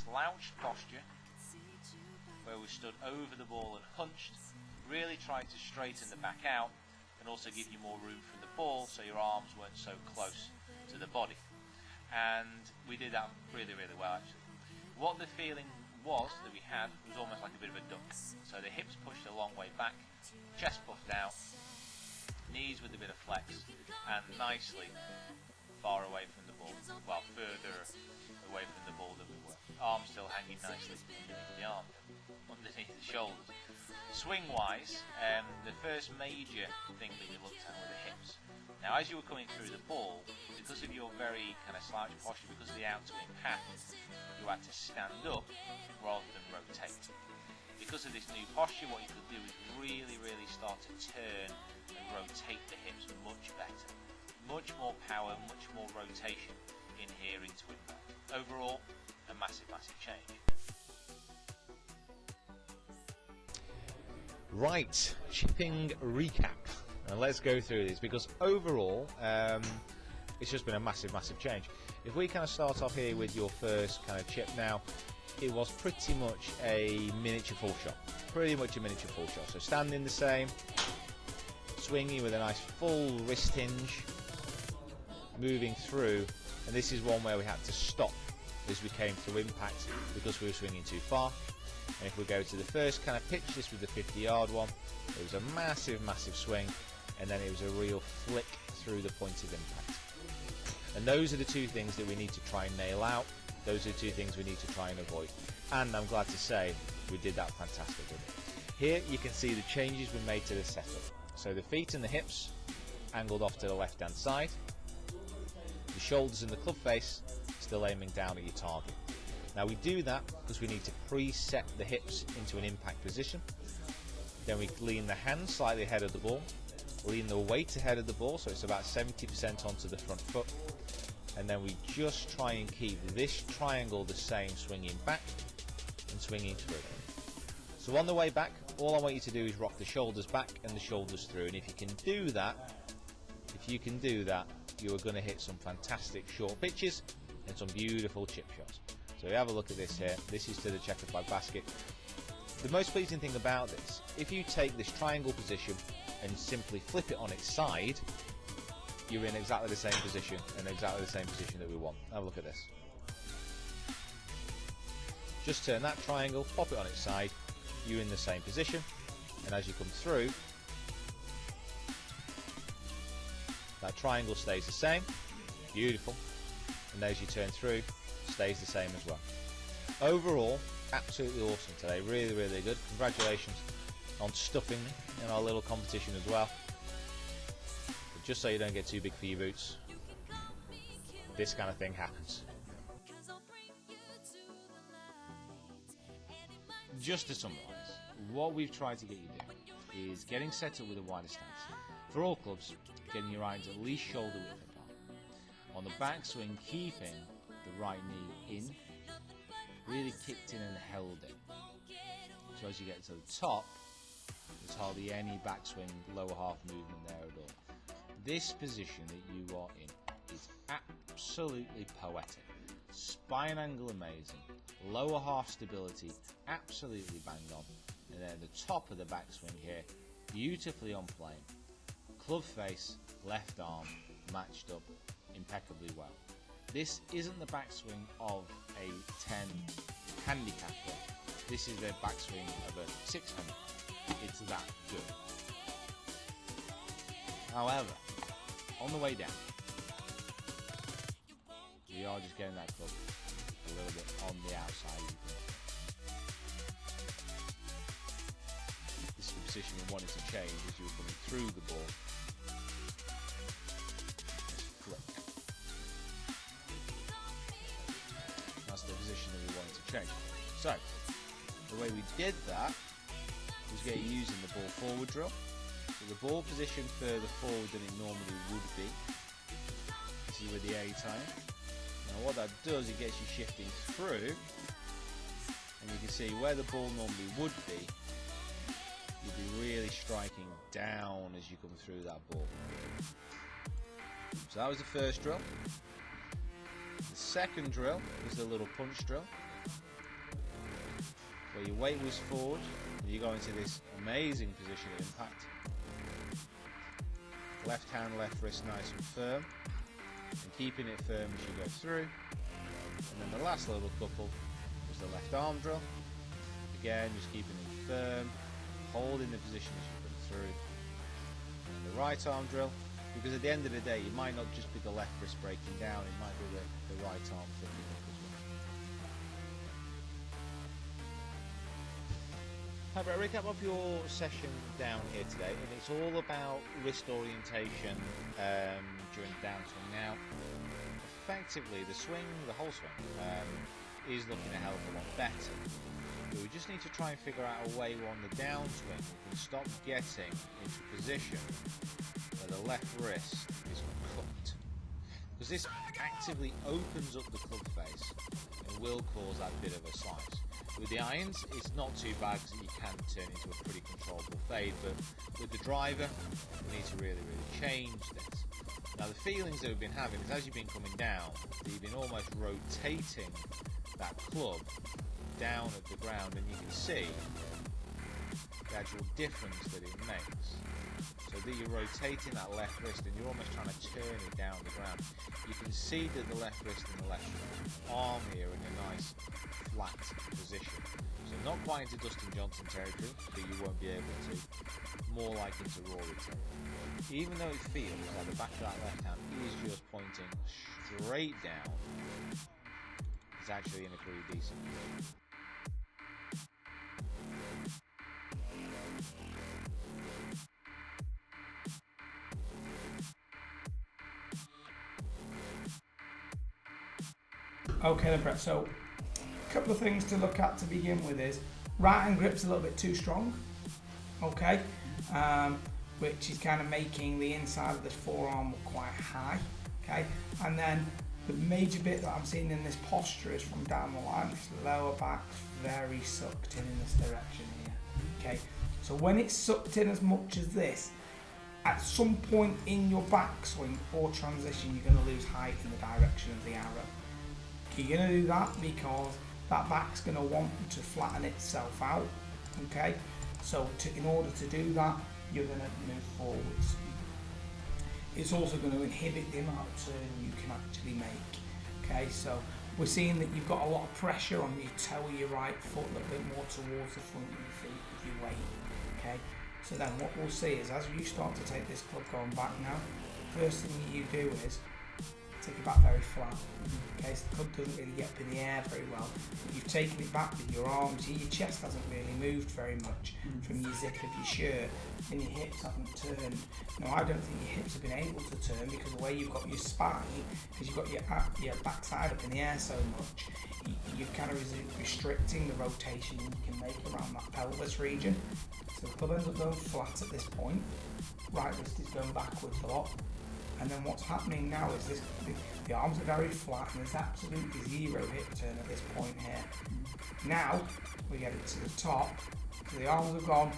slouched posture, where we stood over the ball and hunched, really tried to straighten the back out and also give you more room from the ball so your arms weren't so close to the body. And we did that really, really well actually. What the feeling was that we had was almost like a bit of a duck. So the hips pushed a long way back, chest puffed out, knees with a bit of flex, and nicely far away from the ball. Well, further away from the ball than we were. Arms still hanging nicely underneath the arm, underneath the shoulders. Swing wise, the first major thing that we looked at were the hips. Now as you were coming through the ball, because of your very kind of slouched posture, because of the out-swing path, you had to stand up rather than rotate. Because of this new posture, what you could do is really, really start to turn and rotate the hips much better. Much more power, much more rotation in here into impact. Overall, a massive, massive change. Right, chipping recap. And let's go through this because overall, it's just been a massive, massive change. If we kind of start off here with your first kind of chip now, it was pretty much a miniature full shot. Pretty much a miniature full shot. So standing the same, swinging with a nice full wrist hinge, moving through, and this is one where we had to stop as we came through impact because we were swinging too far. And if we go to the first kind of pitch, this was the 50-yard one, it was a massive, massive swing, and then it was a real flick through the point of impact. And those are the two things that we need to try and nail out. Those are the two things we need to try and avoid. And I'm glad to say we did that fantastically. Here you can see the changes we made to the setup. So the feet and the hips angled off to the left-hand side. The shoulders and the club face still aiming down at your target. Now we do that because we need to preset the hips into an impact position. Then we lean the hands slightly ahead of the ball, lean the weight ahead of the ball, so it's about 70% onto the front foot. And then we just try and keep this triangle the same, swinging back and swinging through. So on the way back, all I want you to do is rock the shoulders back and the shoulders through. And if you can do that, you are going to hit some fantastic short pitches and some beautiful chip shots. So we have a look at this here. This is to the checkered flag basket. The most pleasing thing about this, if you take this triangle position and simply flip it on its side, you're in exactly the same position and exactly the same position that we want. Have a look at this. Just turn that triangle, pop it on its side, you're in the same position, and as you come through, that triangle stays the same, beautiful, and as you turn through, stays the same as well. Overall, absolutely awesome today, really, really good. Congratulations on stuffing me in our little competition as well. But just so you don't get too big for your boots, this kind of thing happens. Just to summarise, what we've tried to get you doing is getting set up with a wider stance. For all clubs, getting your irons at least shoulder width apart. On the backswing, keeping the right knee in, really kicked in and held it. So as you get to the top, there's hardly any backswing lower half movement there at all. This position that you are in is absolutely poetic. Spine angle amazing, lower half stability absolutely banged on, and then the top of the backswing here beautifully on plane. Club face, left arm matched up impeccably well. This isn't the backswing of a 10 handicapper, this is the backswing of a 600. It's that good. However, on the way down, we are just getting that club a little bit on the outside. This is the position we wanted to change as you were coming through the ball. Let's flick. That's the position that we wanted to change. So, the way we did that was get using the ball forward drill. So the ball position further forward than it normally would be. This is with the A time. Now what that does, it gets you shifting through, and you can see where the ball normally would be, you'd be really striking down as you come through that ball. So that was the first drill. The second drill was the little punch drill. where your weight was forward, and you go into this amazing position of impact. Left hand, left wrist nice and firm, and keeping it firm as you go through. And then the last little couple was the left arm drill. Again, just keeping it firm, holding the position as you come through. And the right arm drill, because at the end of the day, it might not just be the left wrist breaking down, it might be the right arm flicking up as well. Hi Brett, recap of your session down here today, and it's all about wrist orientation during the downswing. Now, effectively, the swing, the whole swing, is looking a hell of a lot better. But we just need to try and figure out a way where on the downswing we can stop getting into a position where the left wrist is cupped. Because this actively opens up the club face and will cause that bit of a slice. With the irons, it's not too bad because you can turn into a pretty controllable fade, but with the driver, we need to really change this. Now the feelings that we've been having is as you've been coming down, that you've been almost rotating that club down at the ground, and you can see the actual difference that it makes. So that you're rotating that left wrist and you're almost trying to turn it down the ground. You can see that the left wrist and the left arm here in a nice flat position. So not quite into Dustin Johnson territory, but you won't be able to. More like into Rory territory. Even though it feels like the back of that left hand is just pointing straight down, it's actually in a pretty decent position. Okay then Brett, so a couple of things to look at to begin with is right hand grip's a little bit too strong, okay, which is kind of making the inside of this forearm look quite high, okay, and then the major bit that I'm seeing in this posture is from down the line, this lower back's very sucked in this direction here, okay, so when it's sucked in as much as this, at some point in your backswing or transition you're going to lose height in the direction of the arrow. You're going to do that because that back's going to want to flatten itself out, okay? So in order to do that, you're going to move forwards. It's also going to inhibit the amount of turn you can actually make, okay? So we're seeing that you've got a lot of pressure on your toe of your right foot, a little bit more towards the front of your feet with your weight, okay? So then what we'll see is as you start to take this club going back now, first thing that you do is take it back very flat. Okay, so the club doesn't really get up in the air very well. But you've taken it back with your arms. Your chest hasn't really moved very much from your zip of your shirt, and your hips haven't turned. Now I don't think your hips have been able to turn because the way you've got your spine, because you've got your backside up in the air so much, you're kind of restricting the rotation you can make around that pelvis region. So the club ends up going flat at this point. Right wrist is going backwards a lot. And then what's happening now is this, the arms are very flat and there's absolutely zero hip turn at this point here. Now we get it to the top, so the arms have gone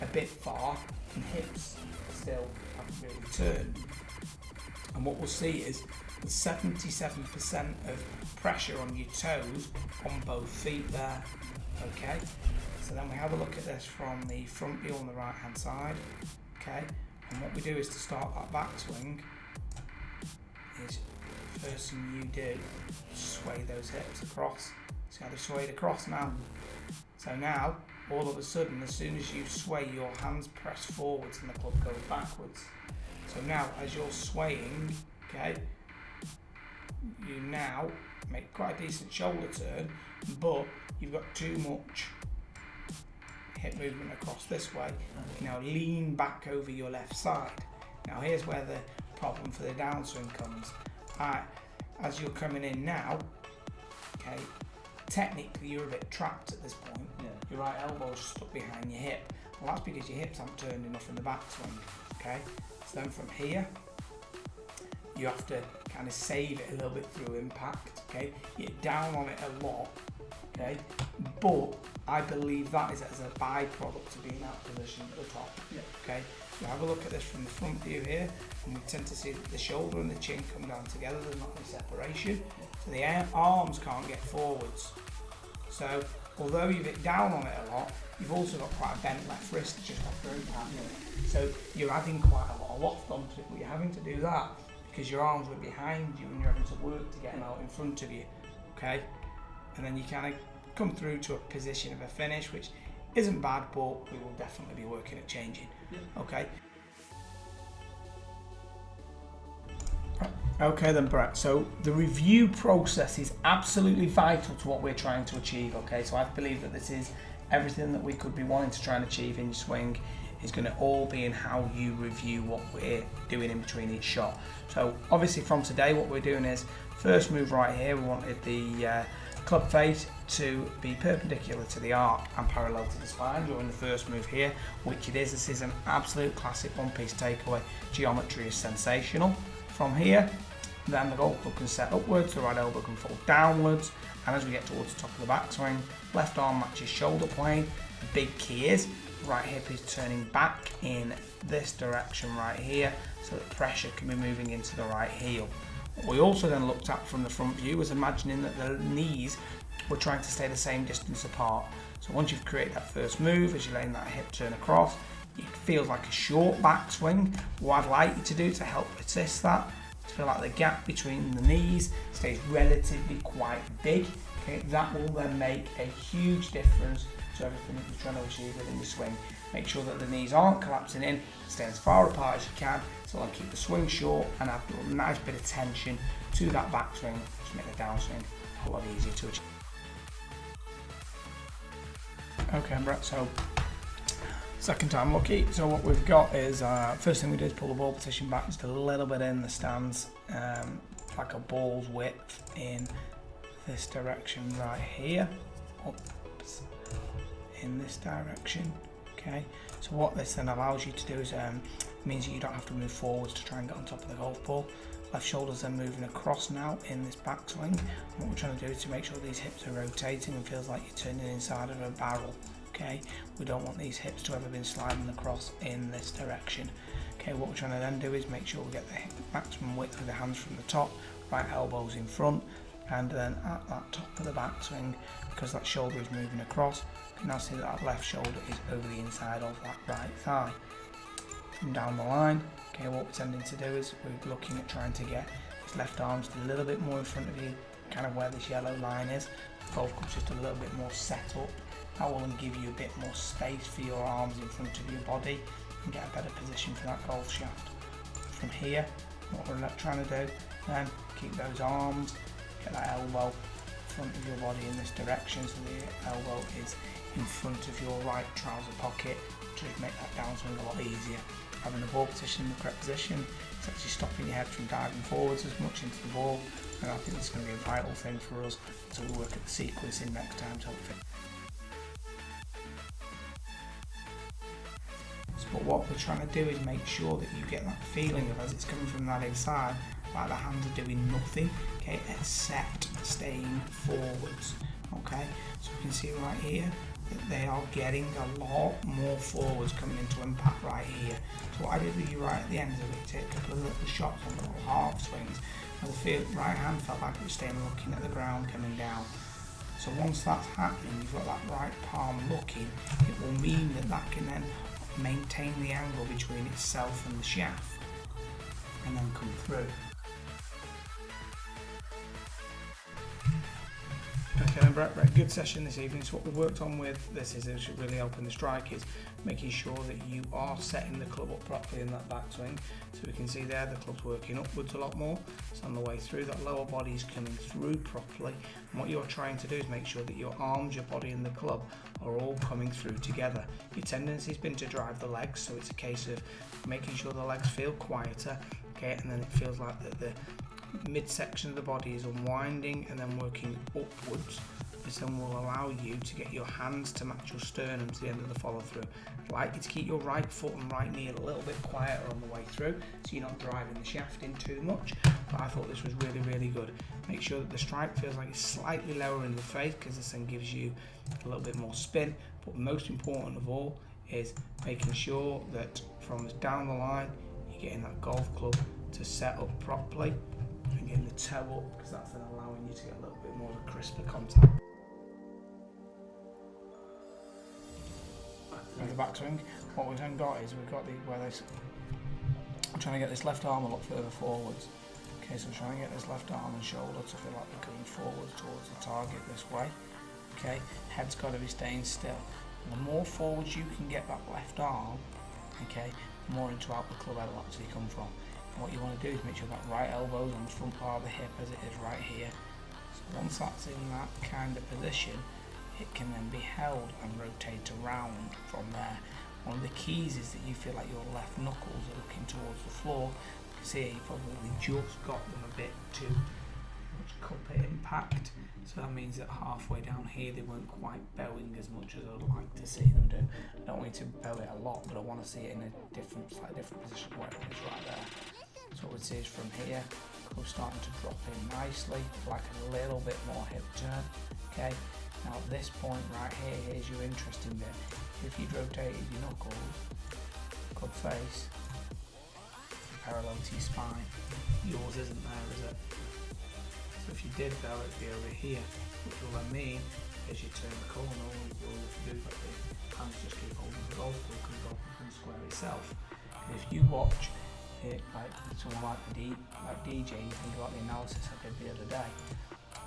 a bit far and hips still haven't really turned. And what we'll see is 77% of pressure on your toes on both feet there. Okay, so then we have a look at this from the front view on the right hand side. Okay, and what we do is to start that backswing is first thing you do, sway those hips across. See how they're swayed across now? So now, all of a sudden, as soon as you sway, your hands press forwards and the club goes backwards. So now, as you're swaying, okay, you now make quite a decent shoulder turn, but you've got too much hip movement across this way. You now lean back over your left side. Now here's where the problem for the downswing comes. As you're coming in now, okay, technically you're a bit trapped at this point. Yeah. Your right elbow's stuck behind your hip. Well, that's because your hips haven't turned enough in the backswing. Okay, so then from here, you have to kind of save it a little bit through impact. Okay, you're down on it a lot. Okay, but I believe that is as a byproduct of being out of position at the top. Yeah. Okay, so have a look at this from the front view here, and we tend to see that the shoulder and the chin come down together. There's not any separation, so the arms can't get forwards. So although you've hit down on it a lot, you've also got quite a bent left wrist just off the impact. So you're adding quite a lot of loft onto it, but you're having to do that because your arms are behind you and you're having to work to get them out in front of you, okay? And then you kind of come through to a position of a finish, which isn't bad, but we will definitely be working at changing, okay? Okay then, Brett, so the review process is absolutely vital to what we're trying to achieve, okay? So I believe that this is everything that we could be wanting to try and achieve in your swing is going to all be in how you review what we're doing in between each shot. So obviously from today what we're doing is, first move right here, we wanted the club face to be perpendicular to the arc and parallel to the spine during the first move here, which it is. This is an absolute classic one-piece takeaway. Geometry is sensational. From here, then the golf club can set upwards, the right elbow can fall downwards, and as we get towards the top of the backswing, left arm matches shoulder plane. The big key is right hip is turning back in this direction right here, so that pressure can be moving into the right heel. What we also then looked at from the front view was imagining that the knees were trying to stay the same distance apart. So once you've created that first move, as you're letting that hip turn across, it feels like a short backswing. What I'd like you to do to help assist that, to feel like the gap between the knees stays relatively quite big. Okay, that will then make a huge difference to everything that you're trying to achieve within your swing. Make sure that the knees aren't collapsing in, stay as far apart as you can, so I'll keep the swing short and add a nice bit of tension to that backswing to make the downswing a lot easier to achieve. Okay, Brett, so second time lucky. So what we've got is, first thing we do is pull the ball position back just a little bit in the stance, like a ball's width in this direction right here, oops, in this direction, okay? So what this then allows you to do is, means that you don't have to move forwards to try and get on top of the golf ball. Left shoulder's then moving across now in this backswing. And what we're trying to do is to make sure these hips are rotating and feels like you're turning inside of a barrel. Okay, we don't want these hips to ever been sliding across in this direction. Okay, what we're trying to then do is make sure we get the maximum width with the hands from the top, right elbows in front, and then at that top of the backswing, because that shoulder is moving across, you can now see that that left shoulder is over the inside of that right thigh. From down the line, okay, what we're tending to do is we're looking at trying to get his left arm just a little bit more in front of you, kind of where this yellow line is. The golf club's just a little bit more set up. That will then give you a bit more space for your arms in front of your body and get a better position for that golf shaft. From here, what we're trying to do, then keep those arms, get that elbow in front of your body in this direction, so the elbow is in front of your right trouser pocket to make that downswing a lot easier. Having the ball position in the correct position, it's actually stopping your head from diving forwards as much into the ball, and I think it's going to be a vital thing for us to work at the sequencing next time to help fit. But what we're trying to do is make sure that you get that feeling of, as it's coming from that inside, like the hands are doing nothing, okay, except staying forwards, okay. So you can see right here that they are getting a lot more forwards coming into impact right here. So what I did with you right at the end is I take a couple of little shots on little half swings, and the right hand felt like it was staying looking at the ground coming down. So once that's happening, you've got that right palm looking, it will mean that that can then maintain the angle between itself and the shaft and then come through. Okay then, Brett, good session this evening. So what we've worked on with this is really helping the strike is making sure that you are setting the club up properly in that backswing. So we can see there the club's working upwards a lot more. It's on the way through, that lower body is coming through properly. And what you're trying to do is make sure that your arms, your body and the club are all coming through together. Your tendency has been to drive the legs, so it's a case of making sure the legs feel quieter, okay, and then it feels like that the midsection of the body is unwinding and then working upwards. This then will allow you to get your hands to match your sternum to the end of the follow through. I'd like you to keep your right foot and right knee a little bit quieter on the way through, so you're not driving the shaft in too much, but I thought this was really, really good. Make sure that the strike feels like it's slightly lower in the face, because this then gives you a little bit more spin, but most important of all is making sure that from down the line you're getting that golf club to set up properly and getting the toe up, because that's then allowing you to get a little bit more of a crisper contact. with the backswing. What we've then got is we've got I'm trying to get this left arm a lot further forwards. Okay, so I'm trying to get this left arm and shoulder to feel like they're going forwards towards the target this way. Okay, head's got to be staying still. And the more forwards you can get that left arm, okay, the more into out the club head will actually come from. And what you want to do is make sure that right elbow's on the front part of the hip as it is right here. So once that's in that kind of position, it can then be held and rotate around from there. One of the keys is that you feel like your left knuckles are looking towards the floor. You can see you probably just got them a bit too much cup impact. So that means that halfway down here they weren't quite bowing as much as I'd like to see them do. I don't want you to bow it a lot, but I want to see it in a slightly different position where it is right there. So what we'd see is from here, club's starting to drop in nicely, like a little bit more hip turn. Okay. Now at this point right here, here's your interesting bit. If you'd rotated your knuckles, club face, parallel to your spine, yours isn't there, is it? So if you did though, it'd be over here, which will then mean as you turn the corner, all you do is like the hands just keep holding the golf ball, because the golf ball can square itself. And if you watch it, like someone like DJ, you think about the analysis I did the other day,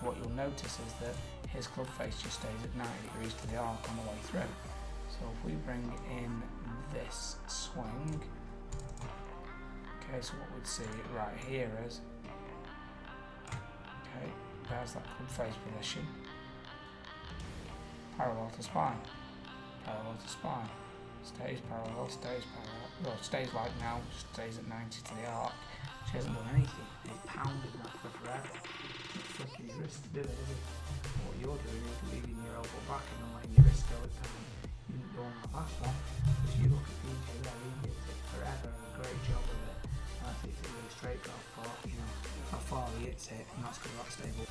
what you'll notice is that his club face just stays at 90 degrees to the arc on the way through. So if we bring in this swing, okay, so what we'd see right here is, okay, there's that club face position, parallel to spine, stays parallel, well, stays like now, stays at 90 to the arc. She hasn't done anything, he's pounded that for forever. It's flicking your wrist to do it, isn't it? What you're doing is leaving your elbow back and then letting your wrist go. You didn't go on that last one, because you look at DJ there, he gets it forever and a great job with it. And I think it's really straight how far, how far he hits it, and that's because of that stable.